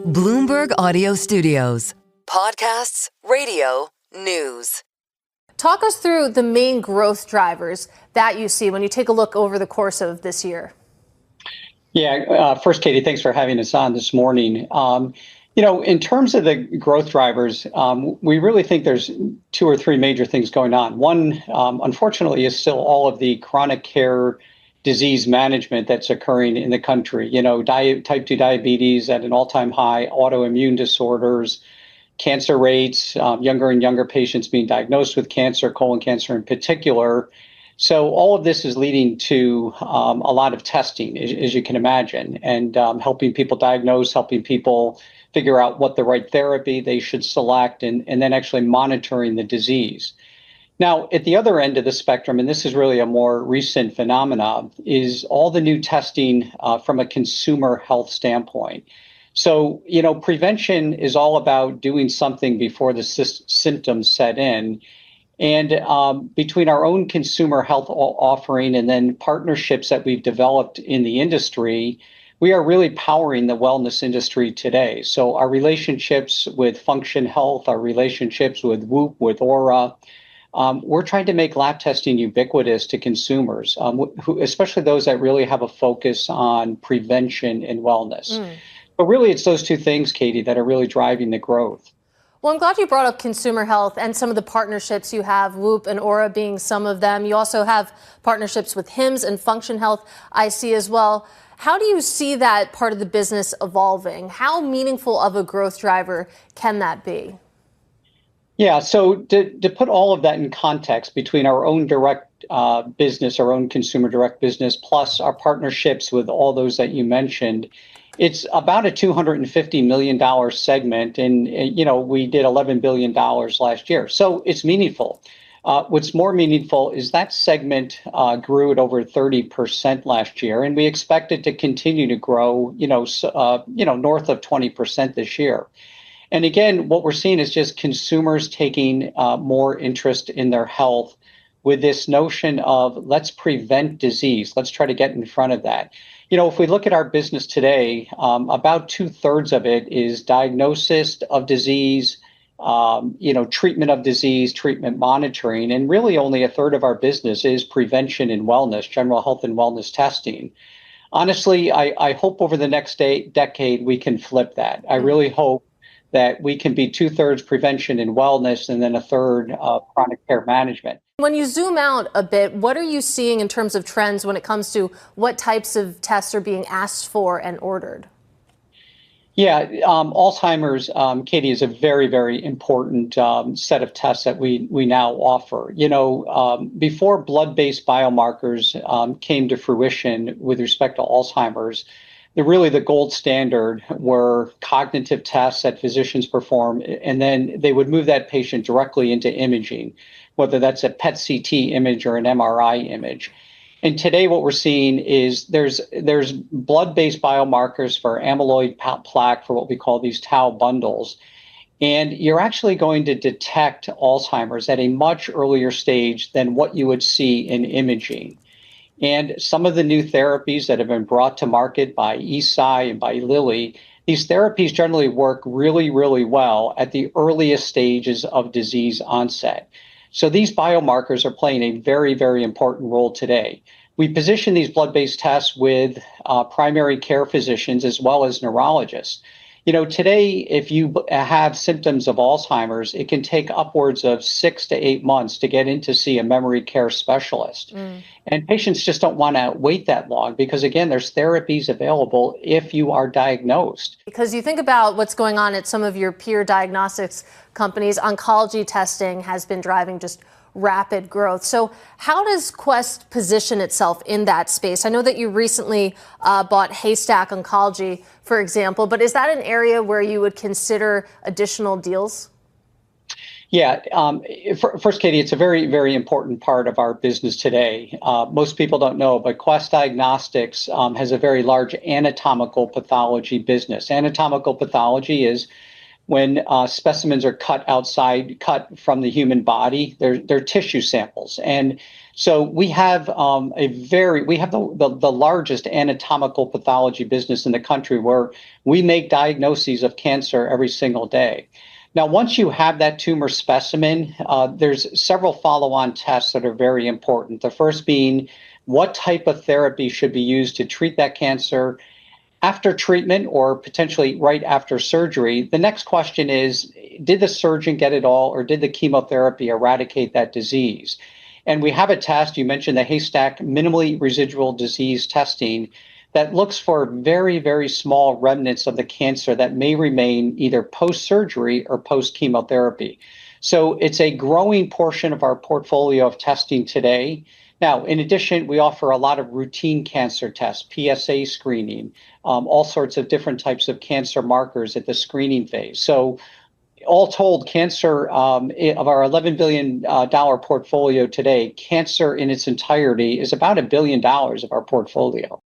Bloomberg Audio Studios. Podcasts, radio, news. Talk us through the main growth drivers that you see when you take a look over the course of this year. First, Katie, thanks for having us on this morning. In terms of the growth drivers, we really think there's two or three major things going on. One, unfortunately, is still all of the chronic care disease management that's occurring in the country. Type 2 diabetes at an all-time high, autoimmune disorders, cancer rates, younger and younger patients being diagnosed with cancer, colon cancer in particular. So all of this is leading to a lot of testing, as you can imagine, and helping people diagnose, helping people figure out what the right therapy they should select, and then actually monitoring the disease. Now, at the other end of the spectrum, and this is really a more recent phenomenon, is all the new testing from a consumer health standpoint. So, prevention is all about doing something before the symptoms set in. And between our own consumer health offering and then partnerships that we've developed in the industry, we are really powering the wellness industry today. So our relationships with Function Health, our relationships with Whoop, with Aura, we're trying to make lab testing ubiquitous to consumers, especially those that really have a focus on prevention and wellness. But really, it's those two things, Katie, that are really driving the growth. Well, I'm glad you brought up consumer health and some of the partnerships you have, Whoop and Aura being some of them. You also have partnerships with HIMSS and Function Health, I see as well. How do you see that part of the business evolving? How meaningful of a growth driver can that be? Yeah, so to put all of that in context between our own direct business, our own consumer direct business, plus our partnerships with all those that you mentioned, it's about a $250 million segment. And, we did $11 billion last year. So it's meaningful. What's more meaningful is that segment grew at over 30% last year, and we expect it to continue to grow, north of 20% this year. And again, what we're seeing is just consumers taking more interest in their health with this notion of let's prevent disease. Let's try to get in front of that. If we look at our business today, about 2/3 of it is diagnosis of disease, treatment of disease, treatment monitoring, and really only 1/3 of our business is prevention and wellness, general health and wellness testing. Honestly, I hope over the next decade we can flip that. I really hope that we can be 2/3 prevention and wellness and then 1/3 chronic care management. When you zoom out a bit, what are you seeing in terms of trends when it comes to what types of tests are being asked for and ordered? Yeah, Alzheimer's, Katie, is a very, very important set of tests that we now offer. Before blood-based biomarkers came to fruition with respect to Alzheimer's, the gold standard were cognitive tests that physicians perform, and then they would move that patient directly into imaging, whether that's a PET CT image or an MRI image. And today what we're seeing is there's blood-based biomarkers for amyloid plaque, for what we call these tau bundles. And you're actually going to detect Alzheimer's at a much earlier stage than what you would see in imaging. And some of the new therapies that have been brought to market by Eisai and by Lilly, these therapies generally work really, really well at the earliest stages of disease onset. So these biomarkers are playing a very, very important role today. We position these blood-based tests with primary care physicians as well as neurologists. Today, if you have symptoms of Alzheimer's, it can take upwards of 6 to 8 months to get in to see a memory care specialist. And patients just don't want to wait that long because, again, there's therapies available if you are diagnosed. Because you think about what's going on at some of your peer diagnostics companies, oncology testing has been driving just rapid growth. So how does Quest position itself in that space? I know that you recently bought Haystack Oncology, for example, but is that an area where you would consider additional deals? Yeah. First, Katie, it's a very, very important part of our business today. Most people don't know, but Quest Diagnostics has a very large anatomical pathology business. Anatomical pathology is when specimens are cut from the human body. They're tissue samples. And so we have the largest anatomical pathology business in the country, where we make diagnoses of cancer every single day. Now, once you have that tumor specimen, there's several follow-on tests that are very important. The first being, what type of therapy should be used to treat that cancer after treatment or potentially right after surgery. The next question is, did the surgeon get it all, or did the chemotherapy eradicate that disease? And we have a test, you mentioned the Haystack minimally residual disease testing, that looks for very, very small remnants of the cancer that may remain either post-surgery or post-chemotherapy. So it's a growing portion of our portfolio of testing today. Now, in addition, we offer a lot of routine cancer tests, PSA screening, all sorts of different types of cancer markers at the screening phase. So all told, cancer, of our $11 billion portfolio today, cancer in its entirety is about $1 billion of our portfolio.